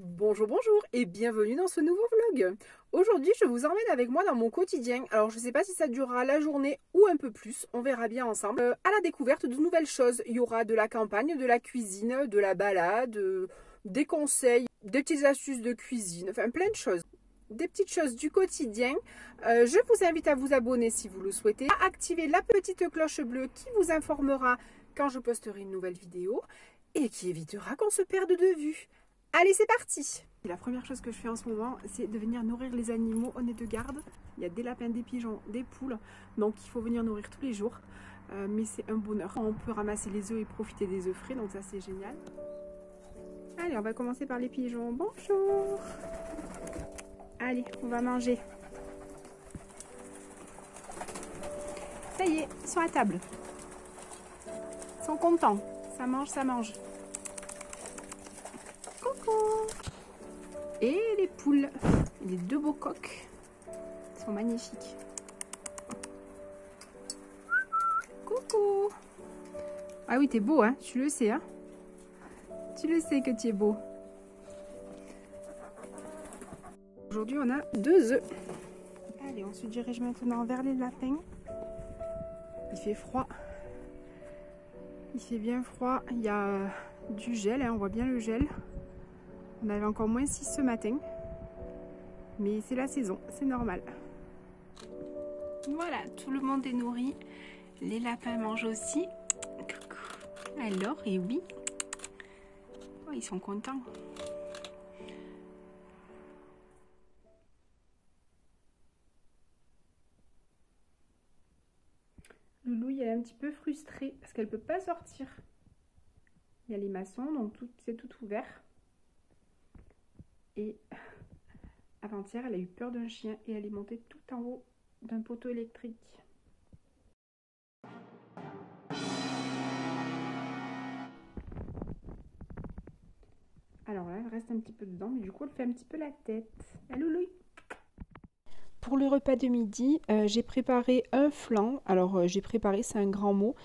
Bonjour, bonjour et bienvenue dans ce nouveau vlog. Aujourd'hui, je vous emmène avec moi dans mon quotidien. Alors, je ne sais pas si ça durera la journée ou un peu plus, on verra bien ensemble. À la découverte de nouvelles choses. Il y aura de la campagne, de la cuisine, de la balade, des conseils, des petites astuces de cuisine, enfin plein de choses. Des petites choses du quotidien. Je vous invite à vous abonner si vous le souhaitez, à activer la petite cloche bleue qui vous informera quand je posterai une nouvelle vidéo et qui évitera qu'on se perde de vue. Allez, c'est parti! La première chose que je fais en ce moment, c'est de venir nourrir les animaux. On est de garde. Il y a des lapins, des pigeons, des poules. Donc, il faut venir nourrir tous les jours. Mais c'est un bonheur. On peut ramasser les œufs et profiter des œufs frais. Donc, ça, c'est génial. Allez, on va commencer par les pigeons. Bonjour! Allez, on va manger. Ça y est, ils sont à table. Ils sont contents. Ça mange, ça mange. Coucou! Et les poules, les deux beaux coqs, ils sont magnifiques. Coucou! Ah oui, t'es beau, hein? Tu le sais, hein? Tu le sais que tu es beau. Aujourd'hui, on a 2 œufs. Allez, on se dirige maintenant vers les lapins. Il fait froid. Il fait bien froid. Il y a du gel, hein, on voit bien le gel. On avait encore moins 6 ce matin. Mais c'est la saison, c'est normal. Voilà, tout le monde est nourri. Les lapins mangent aussi. Coucou. Alors, et oui. Oh, ils sont contents. Loulou, elle est un petit peu frustrée parce qu'elle ne peut pas sortir. Il y a les maçons, donc c'est tout ouvert. Et avant-hier, elle a eu peur d'un chien et elle est montée tout en haut d'un poteau électrique. Alors là, elle reste un petit peu dedans, mais du coup, elle fait un petit peu la tête. Allô, Loulou. Pour le repas de midi, j'ai préparé un flan. Alors, j'ai préparé, c'est un grand mot.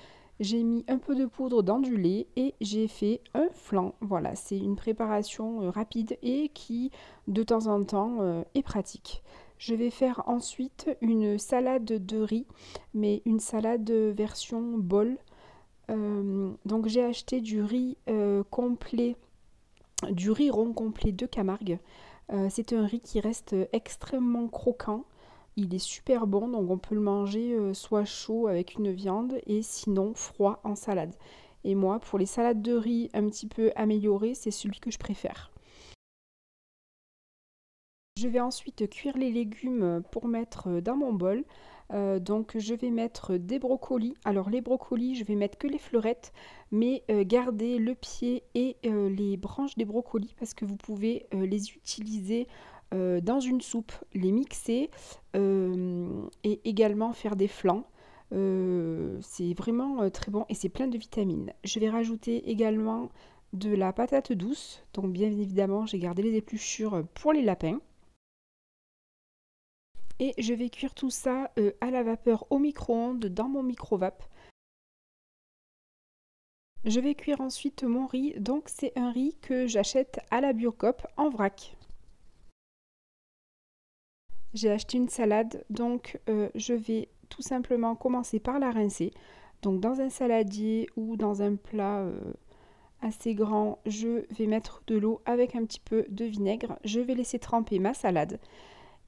J'ai mis un peu de poudre dans du lait et j'ai fait un flan. Voilà, c'est une préparation rapide et qui, de temps en temps, est pratique. Je vais faire ensuite une salade de riz, mais une salade version bol. Donc, j'ai acheté du riz complet, du riz rond complet de Camargue. C'est un riz qui reste extrêmement croquant. Il est super bon, donc on peut le manger soit chaud avec une viande et sinon froid en salade. Et moi, pour les salades de riz un petit peu améliorées, c'est celui que je préfère. Je vais ensuite cuire les légumes pour mettre dans mon bol. Donc je vais mettre des brocolis. Alors les brocolis, je vais mettre que les fleurettes, mais garder le pied et les branches des brocolis parce que vous pouvez les utiliser dans une soupe, les mixer et également faire des flans. C'est vraiment très bon et c'est plein de vitamines. Je vais rajouter également de la patate douce. Donc bien évidemment, j'ai gardé les épluchures pour les lapins. Et je vais cuire tout ça à la vapeur au micro-ondes dans mon micro-vape. Je vais cuire ensuite mon riz, donc c'est un riz que j'achète à la Biocoop en vrac. J'ai acheté une salade, donc je vais tout simplement commencer par la rincer. Donc dans un saladier ou dans un plat assez grand, je vais mettre de l'eau avec un petit peu de vinaigre. Je vais laisser tremper ma salade.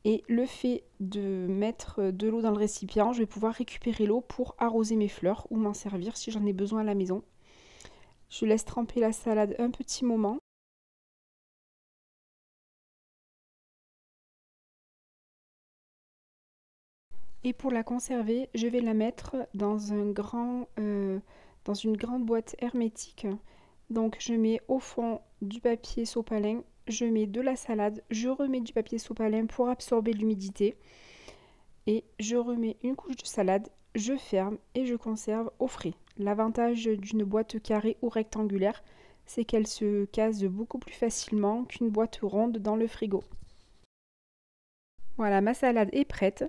Et le fait de mettre de l'eau dans le récipient, je vais pouvoir récupérer l'eau pour arroser mes fleurs ou m'en servir si j'en ai besoin à la maison. Je laisse tremper la salade un petit moment. Et pour la conserver, je vais la mettre dans dans une grande boîte hermétique. Donc je mets au fond du papier sopalin, je mets de la salade, je remets du papier sopalin pour absorber l'humidité. Et je remets une couche de salade, je ferme et je conserve au frais. L'avantage d'une boîte carrée ou rectangulaire, c'est qu'elle se casse beaucoup plus facilement qu'une boîte ronde dans le frigo. Voilà, ma salade est prête.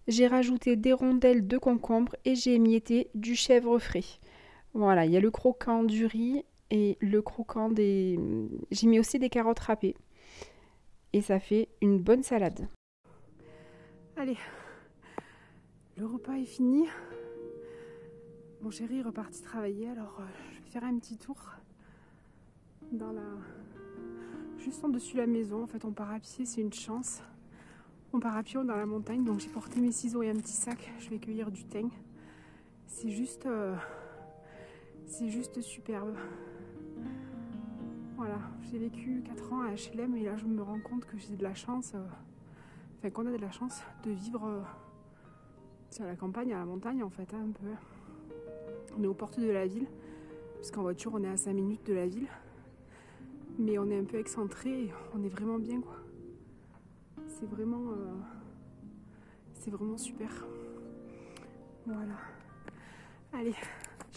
J'ai rajouté des rondelles de concombre et j'ai émietté du chèvre frais. Voilà, il y a le croquant du riz et le croquant des... J'ai mis aussi des carottes râpées. et ça fait une bonne salade. Allez, le repas est fini. Mon chéri est reparti travailler, alors je vais faire un petit tour dans juste en dessus de la maison. En fait, on part à pied, c'est une chance. On part à pied dans la montagne, donc j'ai porté mes ciseaux et un petit sac. Je vais cueillir du thym. C'est juste superbe. Voilà, j'ai vécu 4 ans à HLM et là je me rends compte que j'ai de la chance, enfin qu'on a de la chance de vivre à la campagne, à la montagne en fait, hein, un peu. On est aux portes de la ville, puisqu'en voiture on est à 5 minutes de la ville, mais on est un peu excentré et on est vraiment bien quoi. C'est vraiment super. Voilà. Allez,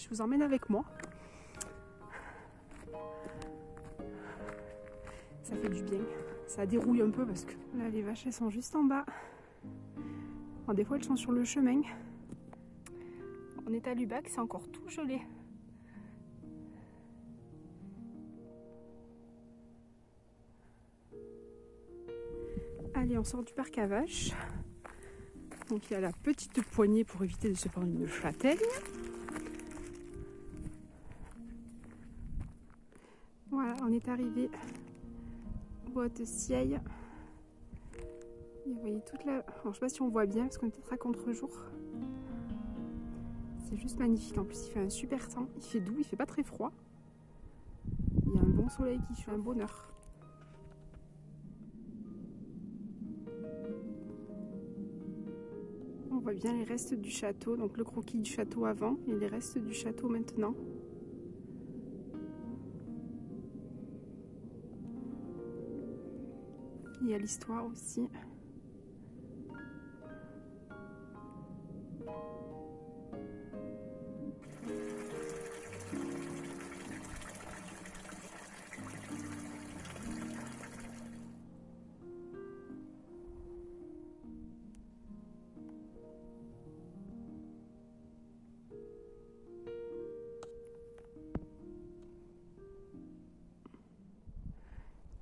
je vous emmène avec moi. Ça fait du bien. Ça dérouille un peu parce que là les vaches elles sont juste en bas. Alors, des fois elles sont sur le chemin. On est à Lubac, c'est encore tout gelé. Allez, on sort du parc à vaches. Donc il y a la petite poignée pour éviter de se prendre une châtaigne. Voilà, on est arrivé au Haute-Sieille. Et vous voyez toute la... Alors, je ne sais pas si on voit bien parce qu'on est peut-être à contre-jour. C'est juste magnifique. En plus, il fait un super temps. Il fait doux, il fait pas très froid. Il y a un bon soleil qui fait un bonheur. On voit bien les restes du château. Donc le croquis du château avant et les restes du château maintenant. Il y a l'histoire aussi.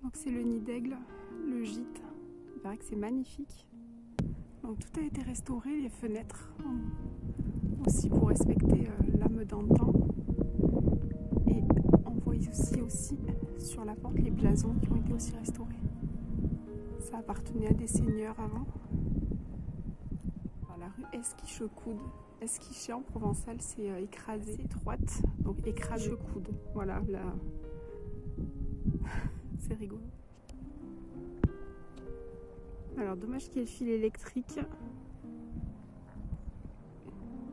Donc c'est le nid d'aigle, le gîte. Il paraît que c'est magnifique. Donc tout a été restauré, les fenêtres aussi pour respecter l'âme d'antan. Et on voit aussi sur la porte les blasons qui ont été aussi restaurés. Ça appartenait à des seigneurs avant. Alors, la rue Esquiche-Coude. Esquicher en provençal c'est écrasé, étroite. Donc écrase-coude. Voilà, là. C'est rigolo. Alors dommage qu'il y ait le fil électrique.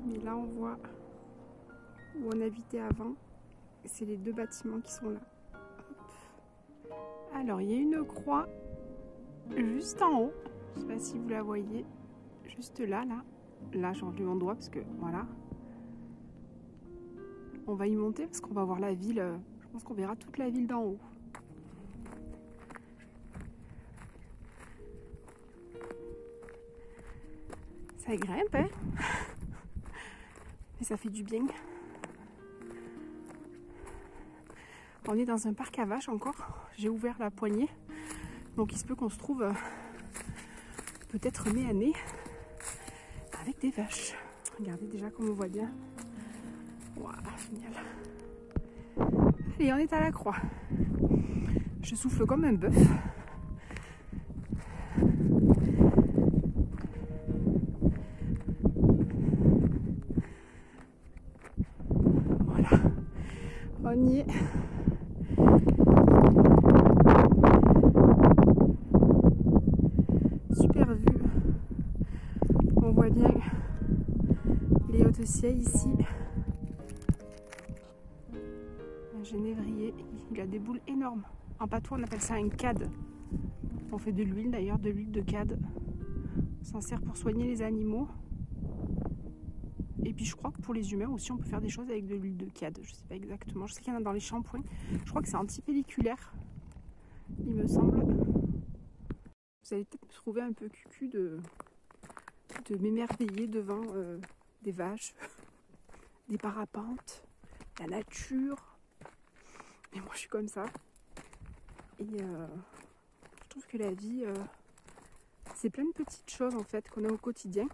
Mais là on voit où on habitait avant. C'est les 2 bâtiments qui sont là. Hop. Alors il y a une croix juste en haut. Je ne sais pas si vous la voyez. Juste là. Là j'enlève mon doigt parce que voilà. On va y monter parce qu'on va voir la ville. Je pense qu'on verra toute la ville d'en haut. Ça grimpe, hein. Et ça fait du bien. On est dans un parc à vaches encore. J'ai ouvert la poignée. Donc il se peut qu'on se trouve peut-être nez à nez avec des vaches. Regardez déjà comme on voit bien. Waouh, génial. Et on est à la croix. Je souffle comme un bœuf. On y est. Super vue. On voit bien les Hautes-Sieilles ici. Un genévrier, il a des boules énormes. En patois, on appelle ça un cad. On fait de l'huile d'ailleurs, de l'huile de cad. On s'en sert pour soigner les animaux. Et puis je crois que pour les humains aussi on peut faire des choses avec de l'huile de cad. Je sais pas exactement. Je sais qu'il y en a dans les shampoings. Je crois que c'est antipelliculaire, il me semble. Vous allez peut-être me trouver un peu cucu de m'émerveiller devant des vaches, des parapentes, la nature. Mais moi je suis comme ça. Et je trouve que la vie, c'est plein de petites choses en fait qu'on a au quotidien,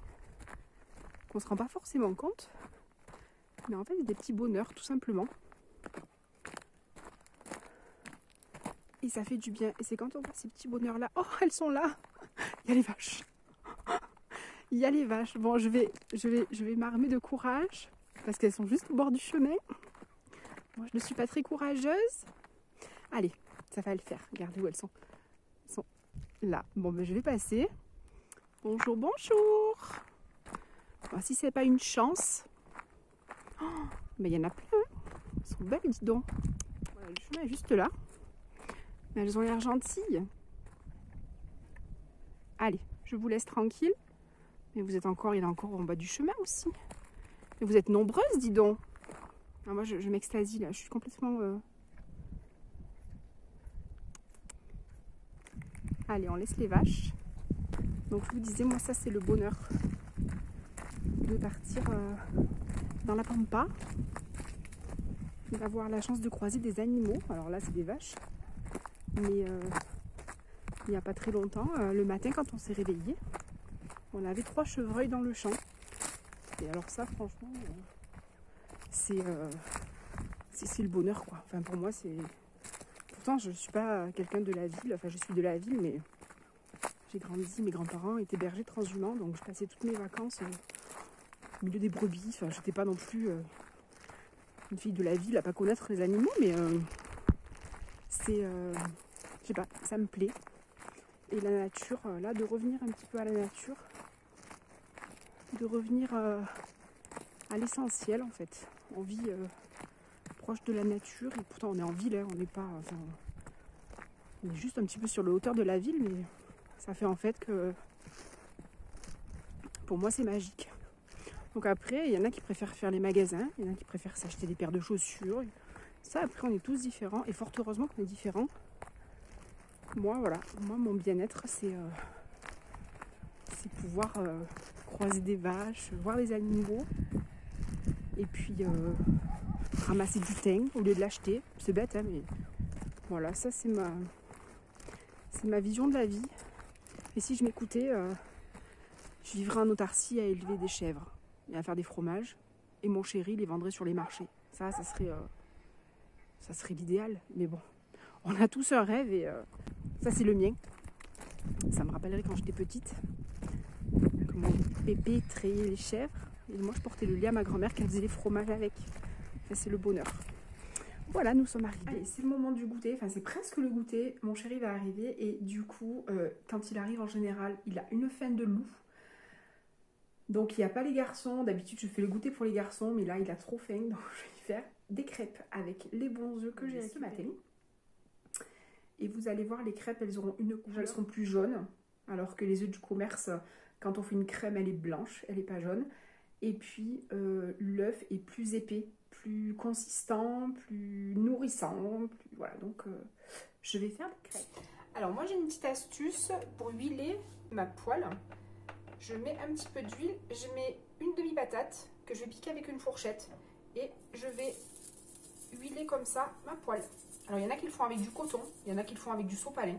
qu'on se rend pas forcément compte. Mais en fait, il y a des petits bonheurs tout simplement. Et ça fait du bien. Et c'est quand on voit ces petits bonheurs là. Oh, elles sont là. Il y a les vaches. Il y a les vaches. Bon, je vais m'armer de courage parce qu'elles sont juste au bord du chemin. Moi, je ne suis pas très courageuse. Allez, ça va le faire. Regardez où elles sont. Elles sont là. Bon, ben, je vais passer. Bonjour, bonjour. Bon, si c'est pas une chance. Oh, ben, il y en a plein. Elles sont belles, dis donc. Voilà, le chemin est juste là. Mais elles ont l'air gentilles. Allez, je vous laisse tranquille. Mais vous êtes encore, il y en a encore en bas du chemin aussi. Mais vous êtes nombreuses, dis donc. Ah, moi, je m'extasie là. Je suis complètement... Allez, on laisse les vaches. Donc, je vous disais, moi, ça, c'est le bonheur de partir dans la pampa. D'avoir la chance de croiser des animaux. Alors là, c'est des vaches. Mais il n'y a pas très longtemps, le matin, quand on s'est réveillé, on avait 3 chevreuils dans le champ. Et alors ça, franchement, c'est le bonheur, quoi. Enfin, pour moi, c'est... Pourtant, je ne suis pas quelqu'un de la ville. Enfin, je suis de la ville, mais j'ai grandi. Mes grands-parents étaient bergers transhumants, donc je passais toutes mes vacances au milieu des brebis. Enfin, je n'étais pas non plus une fille de la ville à pas connaître les animaux, mais c'est... je sais pas, ça me plaît. Et la nature, là, de revenir un petit peu à la nature, de revenir à l'essentiel en fait. On vit proche de la nature et pourtant on est en ville, hein, on n'est pas, enfin, on est juste un petit peu sur le hauteur de la ville, mais ça fait en fait que pour moi c'est magique. Donc après, il y en a qui préfèrent faire les magasins, il y en a qui préfèrent s'acheter des paires de chaussures. Ça, après, on est tous différents et fort heureusement qu'on est différents. Moi, voilà, moi mon bien-être, c'est pouvoir croiser des vaches, voir les animaux et puis ramasser du thym au lieu de l'acheter. C'est bête, hein, mais voilà, ça c'est ma vision de la vie. Et si je m'écoutais, je vivrais en autarcie à élever des chèvres et à faire des fromages. Et mon chéri les vendrait sur les marchés. Ça serait l'idéal. Mais bon, on a tous un rêve et ça c'est le mien. Ça me rappellerait quand j'étais petite que mon pépé trayait les chèvres et moi je portais le lait à ma grand-mère qui faisait les fromages avec. Ça c'est le bonheur. Voilà, nous sommes arrivés. Allez, c'est le moment du goûter, enfin c'est presque le goûter. Mon chéri va arriver et du coup, quand il arrive en général, il a une faim de loup. Donc il n'y a pas les garçons. D'habitude je fais le goûter pour les garçons, mais là il a trop faim, donc je vais lui faire des crêpes avec les bons œufs que j'ai ce matin. Et vous allez voir, les crêpes, elles auront une couleur, elles seront plus jaunes, alors que les œufs du commerce, quand on fait une crème, elle est blanche, elle n'est pas jaune. Et puis l'œuf est plus épais, plus consistant, plus nourrissant. Plus... Voilà, donc je vais faire des crêpes. Alors moi j'ai une petite astuce pour huiler ma poêle. Je mets un petit peu d'huile, je mets une demi-patate que je vais piquer avec une fourchette. Et je vais huiler comme ça ma poêle. Alors il y en a qui le font avec du coton, il y en a qui le font avec du sopalin.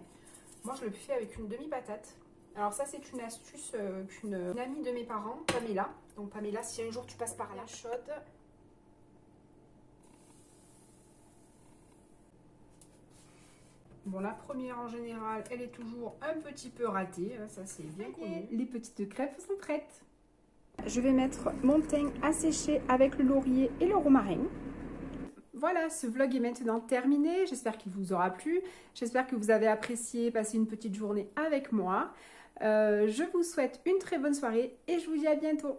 Moi je le fais avec une demi-patate. Alors ça c'est une astuce qu'une amie de mes parents, Pamela. Donc Pamela, si un jour tu passes par là, chaude. Bon, la première en général, elle est toujours un petit peu ratée, ça c'est bien connu. Les petites crêpes sont prêtes. Je vais mettre mon thym à sécher avec le laurier et le romarin. Voilà, ce vlog est maintenant terminé. J'espère qu'il vous aura plu. J'espère que vous avez apprécié passer une petite journée avec moi. Je vous souhaite une très bonne soirée et je vous dis à bientôt.